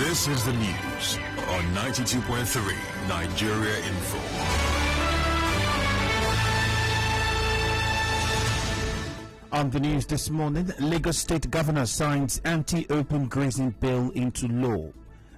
This is the news on 92.3 Nigeria Info. On the news this morning, Lagos State Governor signs anti-open grazing bill into law.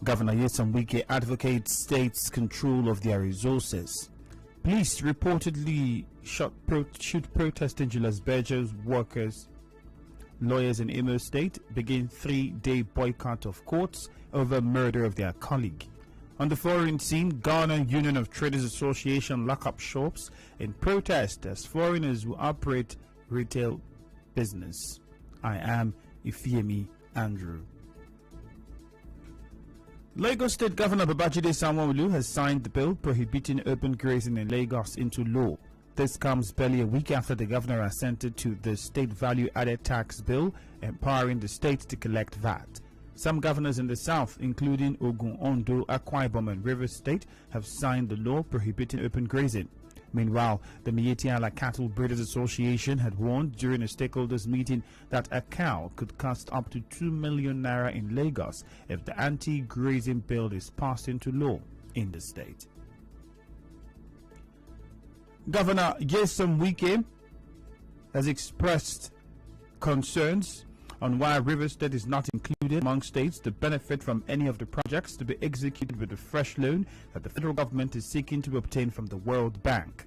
Governor Nyesom Wike advocates states' control of their resources. Police reportedly shoot protesting Julius Berger's workers. Lawyers in Imo State begin 3-day boycott of courts over murder of their colleague. On the foreign scene, Ghana Union of Traders Association lock up shops in protest as foreigners who operate retail business. I am Ifiemi Andrew. Lagos State Governor Babajide Sanwo-Olu has signed the bill prohibiting open grazing in Lagos into law. This comes barely a week after the governor assented to the state value-added tax bill empowering the state to collect VAT. Some governors in the south, including Ogun, Ondo, Akwa Ibom and Rivers State, have signed the law prohibiting open grazing. Meanwhile, the Mietiala Cattle Breeders Association had warned during a stakeholders meeting that a cow could cost up to 2 million naira in Lagos if the anti-grazing bill is passed into law in the state. Governor Nyesom Wike has expressed concerns on why Rivers State is not included among states to benefit from any of the projects to be executed with the fresh loan that the federal government is seeking to obtain from the World Bank.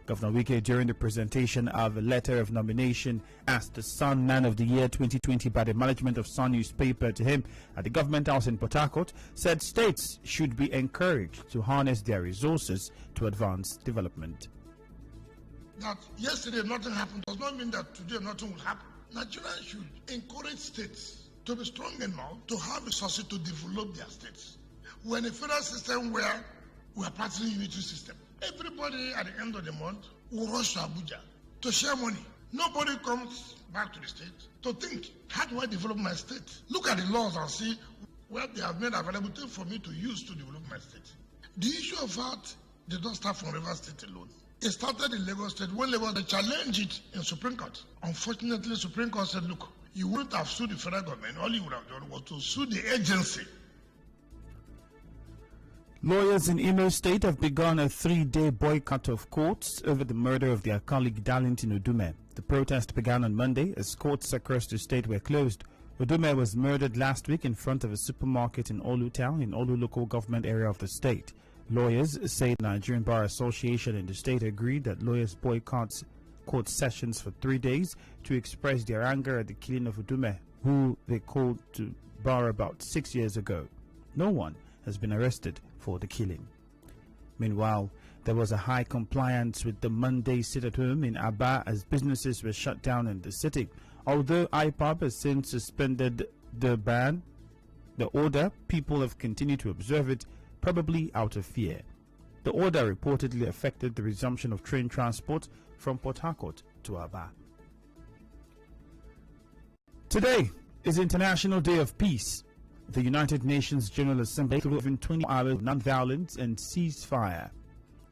Governor Wike, during the presentation of a letter of nomination as the Sun Man of the Year 2020 by the management of Sun newspaper to him at the Government House in Port Harcourt, said states should be encouraged to harness their resources to advance development. That yesterday nothing happened does not mean that today nothing will happen. Nigerians should encourage states to be strong enough to have resources to develop their states. We're in a federal system where we are practicing unitary system. Everybody at the end of the month will rush to Abuja to share money. Nobody comes back to the state to think, how do I develop my state? Look at the laws and see what they have made available for me to use to develop my state. The issue of that did not start from Rivers State alone. It started in Lagos State when Lagos challenged it in Supreme Court. Unfortunately, Supreme Court said, look, you wouldn't have sued the federal government. All you would have done was to sue the agency. Lawyers in Imo State have begun a 3-day boycott of courts over the murder of their colleague Darlington Odume. The protest began on Monday as courts across the state were closed. Odume was murdered last week in front of a supermarket in Olu town in Olu local government area of the state. Lawyers say the Nigerian Bar Association in the state agreed that lawyers boycott court sessions for 3 days to express their anger at the killing of Odume, who they called to bar about 6 years ago. No one has been arrested for the killing. Meanwhile, there was a high compliance with the Monday sit-at-home in Aba as businesses were shut down in the city. Although IPOB has since suspended the order, people have continued to observe it, probably out of fear. The order reportedly affected the resumption of train transport from Port Harcourt to Aba. Today is International Day of Peace. The United Nations General Assembly within 20 hours of non-violence and ceasefire.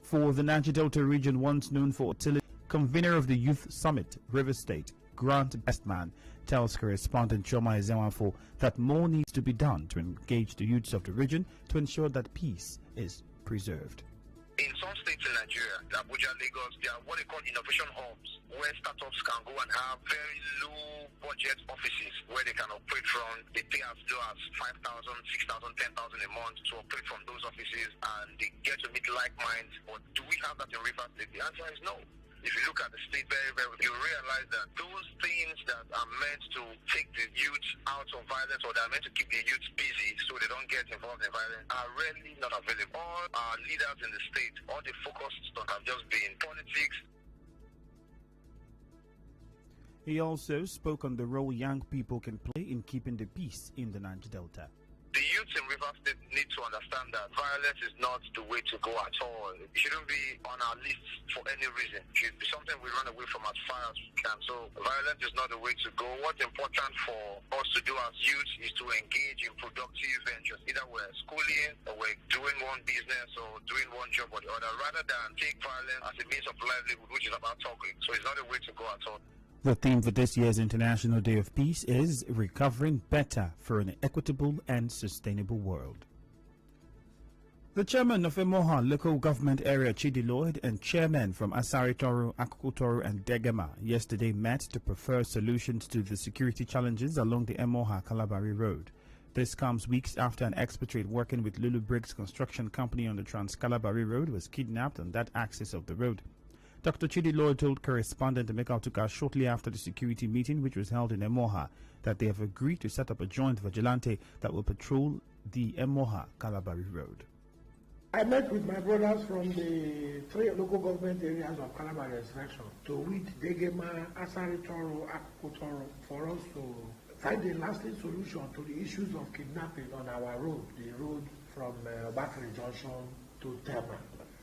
For the Niger Delta region, once known for utility, convener of the Youth Summit, Rivers State, Grant Bestman, tells correspondent Choma Ezenwafo that more needs to be done to engage the youths of the region to ensure that peace is preserved. In some states in Nigeria, Abuja, Lagos, there are what they call innovation hubs, where startups can go and have very low budget offices where they can operate from. They pay as low as 5,000, 6,000, 10,000 a month to operate from those offices, and they get to meet like minds. But do we have that in Rivers State? The answer is no. If you look at the state very, you realize that those things that are meant to take the youth out of violence, or that are meant to keep the youth busy so they don't get involved in violence, are really not available. All our leaders in the state, all the focus have just been politics. He also spoke on the role young people can play in keeping the peace in the Niger Delta. The youth in Rivers State need to understand that violence is not the way to go at all. It shouldn't be on our list for any reason. It should be something we run away from as far as we can. So violence is not the way to go. What's important for us to do as youth is to engage in productive ventures. Either we're schooling or we're doing one business or doing one job or the other, rather than take violence as a means of livelihood, which is about talking. So it's not a way to go at all. The theme for this year's International Day of Peace is Recovering Better for an Equitable and Sustainable World. The chairman of Emoha local government area Chidi Lloyd and chairmen from Asari Toro, Akuku Toro and Degema yesterday met to prefer solutions to the security challenges along the Emoha-Kalabari Road. This comes weeks after an expatriate working with Lulu Briggs Construction Company on the Trans-Kalabari Road was kidnapped on that axis of the road. Dr. Chidi Lloyd told correspondent Emeka Otuka shortly after the security meeting, which was held in Emoha, that they have agreed to set up a joint vigilante that will patrol the Emoha-Kalabari Road. I met with my brothers from the 3 local government areas of Kalabari section to with Degema, Asari Toro, Akuku Toro, for us to find a lasting solution to the issues of kidnapping on our road, the road from Bakri Junction to Tema,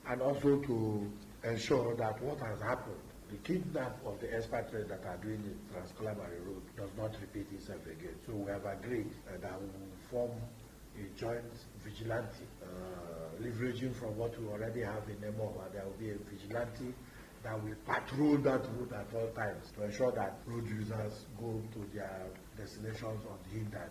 and also to ensure that what has happened, the kidnap of the expatriates that are doing the Trans-Kalabari Road, does not repeat itself again. So we have agreed that we will form a joint vigilante, leveraging from what we already have in Emoha. There will be a vigilante that will patrol that road at all times to ensure that road users go to their destinations unhindered.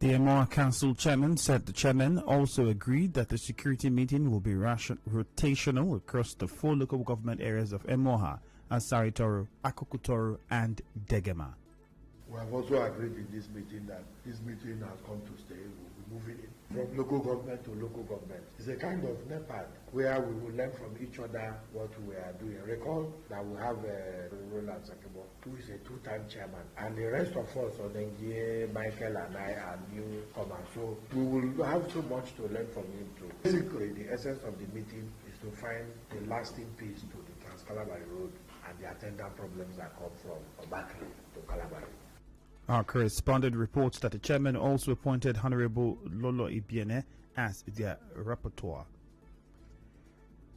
The Emoha Council chairman said the chairman also agreed that the security meeting will be rotational across the 4 local government areas of Emoha, Asari Toro, Akuku Toro and Degema. We have also agreed in this meeting that this meeting has come to stay. We'll be moving it from local government to local government. It's a kind of NEPAD where we will learn from each other what we are doing. Recall that we have Roland Sakebo, who is a 2-time chairman, and the rest of us, Onengie, Michael and I, are newcomers. So we will have so much to learn from him too. Basically, the essence of the meeting is to find the lasting peace to the Trans-Kalabari Road and the attendant problems that come from Obakri to Kalabari. Our correspondent reports that the chairman also appointed Honorable Lolo Ibiene as their rapporteur.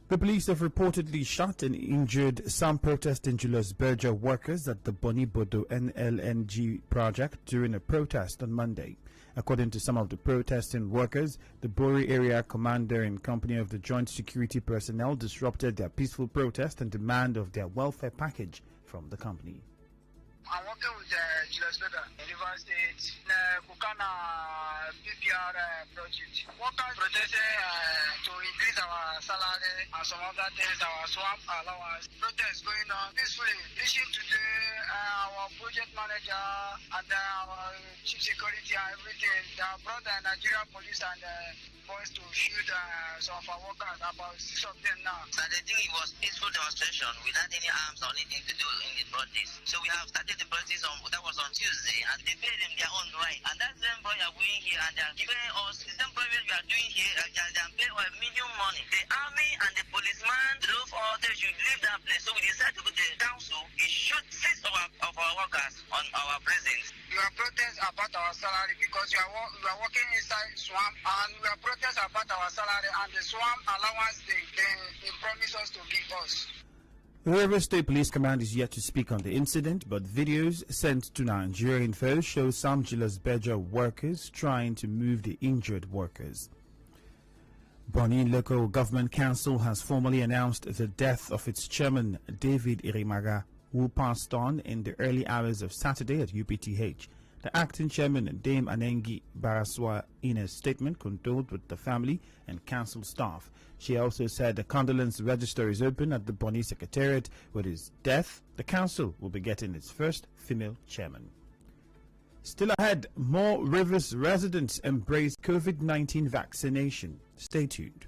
The police have reportedly shot and injured some protesting Julius Berger workers at the Bonibodo NLNG project during a protest on Monday. According to some of the protesting workers, the Bori area commander in company of the joint security personnel disrupted their peaceful protest and demand of their welfare package from the company. I'm working with Julius Berger, River State, Kukana PPR project. Workers protested to increase our salary and some other things, our swamp allowance. Protest going on peacefully. Reaching today, our project manager and our chief security and everything, they have brought the Nigerian police and boys to shoot some of our workers, about 6 of them now. So the thing, it was peaceful demonstration without any arms or anything to do in the protest. So we have started the protest that was on Tuesday, and they paid them their own right. And that's the same boy are going here and they are giving us the same private we are doing here, they are paying a million money. The army and the policeman, the law they should leave that place. So we decided to go to the council, it should 6 of our workers on our presence. We are protest about our salary because we are working inside swamp, and we are protest about our salary and the swamp allowance they promise us to give us. The River State Police Command is yet to speak on the incident, but videos sent to Nigeria Info show some Julius Berger workers trying to move the injured workers. Bonny Local Government Council has formally announced the death of its chairman, David Irimaga, who passed on in the early hours of Saturday at UPTH. The acting chairman, Dame Anengi Baraswa, in a statement condoled with the family and council staff. She also said the condolence register is open at the Bonny Secretariat. With his death, the council will be getting its first female chairman. Still ahead, more Rivers residents embrace COVID-19 vaccination. Stay tuned.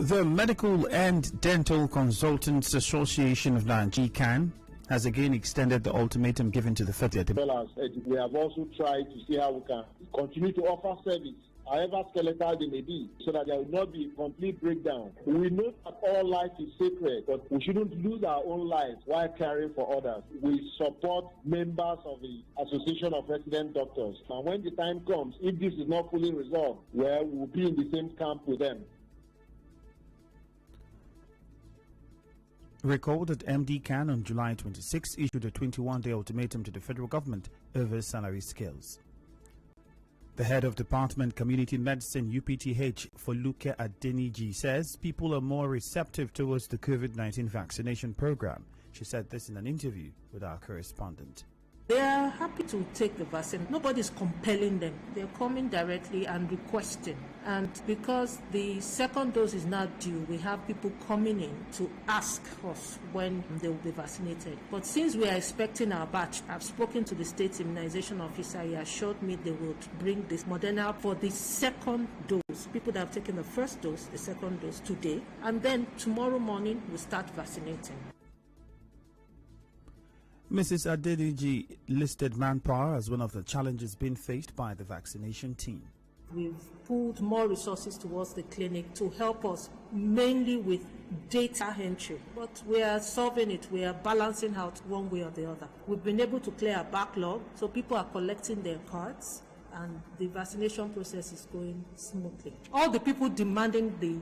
The Medical and Dental Consultants Association of Nigeria has again extended the ultimatum given to the federal. We have also tried to see how we can continue to offer service, however skeletal they may be, so that there will not be a complete breakdown. We know that all life is sacred, but we shouldn't lose our own lives while caring for others. We support members of the Association of Resident Doctors. And when the time comes, if this is not fully resolved, well, we'll be in the same camp with them. Recall that MD Khan on July 26 issued a 21-day ultimatum to the federal government over salary scales. The head of Department Community Medicine UPTH, Foluke Adeniji, says people are more receptive towards the COVID-19 vaccination program. She said this in an interview with our correspondent. They are happy to take the vaccine. Nobody's compelling them. They're coming directly and requesting. And because the second dose is not due, we have people coming in to ask us when they will be vaccinated. But since we are expecting our batch, I've spoken to the state immunization officer. He assured me they would bring this Moderna for the second dose. People that have taken the first dose, the second dose today. And then tomorrow morning, we'll start vaccinating. Mrs. Adeniji listed manpower as one of the challenges being faced by the vaccination team. We've pulled more resources towards the clinic to help us mainly with data entry. But we are solving it. We are balancing out one way or the other. We've been able to clear a backlog, so people are collecting their cards and the vaccination process is going smoothly. All the people demanding the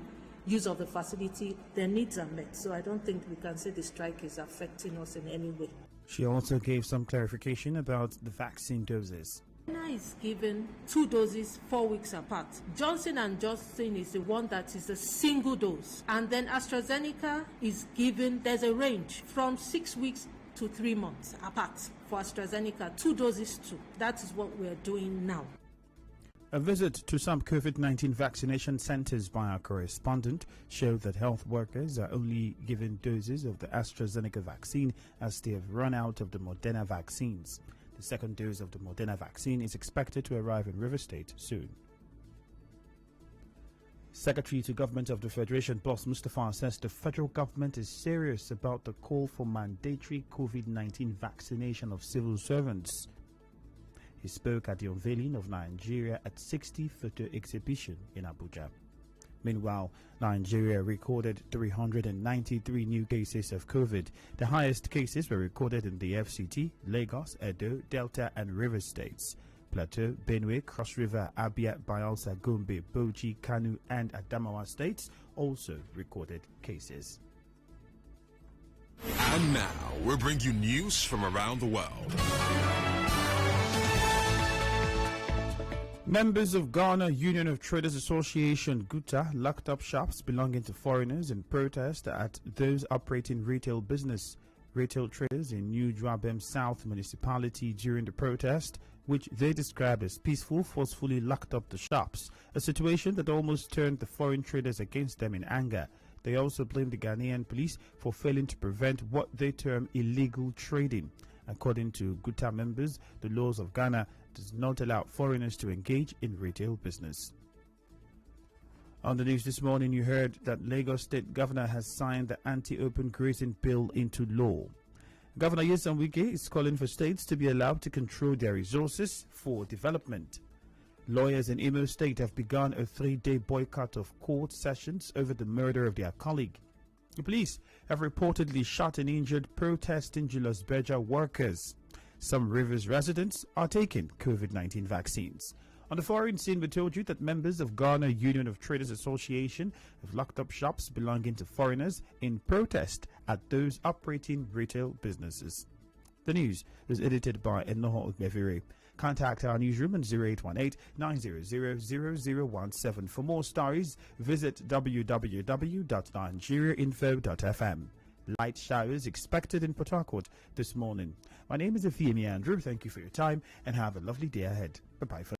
use of the facility, their needs are met. So I don't think we can say the strike is affecting us in any way. She also gave some clarification about the vaccine doses. Moderna is given 2 doses 4 weeks apart. Johnson & Johnson is the one that is a single dose. And then AstraZeneca is given, there's a range from 6 weeks to 3 months apart for AstraZeneca. 2 doses too. That is what we're doing now. A visit to some COVID-19 vaccination centers by our correspondent showed that health workers are only given doses of the AstraZeneca vaccine as they have run out of the Moderna vaccines. The second dose of the Moderna vaccine is expected to arrive in River State soon. Secretary to Government of the Federation, Boss Mustafa, says the federal government is serious about the call for mandatory COVID-19 vaccination of civil servants. He spoke at the unveiling of Nigeria at 60 photo exhibition in Abuja. Meanwhile, Nigeria recorded 393 new cases of COVID. The highest cases were recorded in the FCT, Lagos, Edo, Delta and River states. Plateau, Benue, Cross River, Abia, Bayelsa, Gombe, Bauchi, Kano and Adamawa states also recorded cases. And now, we'll bring you news from around the world. Members of Ghana Union of Traders Association (GUTA) locked up shops belonging to foreigners in protest at those operating retail traders in New Dwabem South Municipality during the protest, which they described as peaceful, forcefully locked up the shops, a situation that almost turned the foreign traders against them in anger. They also blamed the Ghanaian police for failing to prevent what they term illegal trading. According to GUTA members, the laws of Ghana does not allow foreigners to engage in retail business. On the news this morning, you heard that Lagos State Governor has signed the anti-open grazing bill into law. Governor Nyesom Wike is calling for states to be allowed to control their resources for development. Lawyers in Imo State have begun a 3-day boycott of court sessions over the murder of their colleague. The police have reportedly shot and injured protesting Julius Berger workers. Some Rivers residents are taking COVID-19 vaccines. On the foreign scene, we told you that members of Ghana Union of Traders Association have locked up shops belonging to foreigners in protest at those operating retail businesses. The news was edited by Enoho Ogbevire. Contact our newsroom on 0818-900-0017. For more stories, visit www.nigeriainfo.fm. Light showers expected in Port Harcourt this morning. My name is Ifiemi Andrew. Thank you for your time and have a lovely day ahead. Bye-bye for now.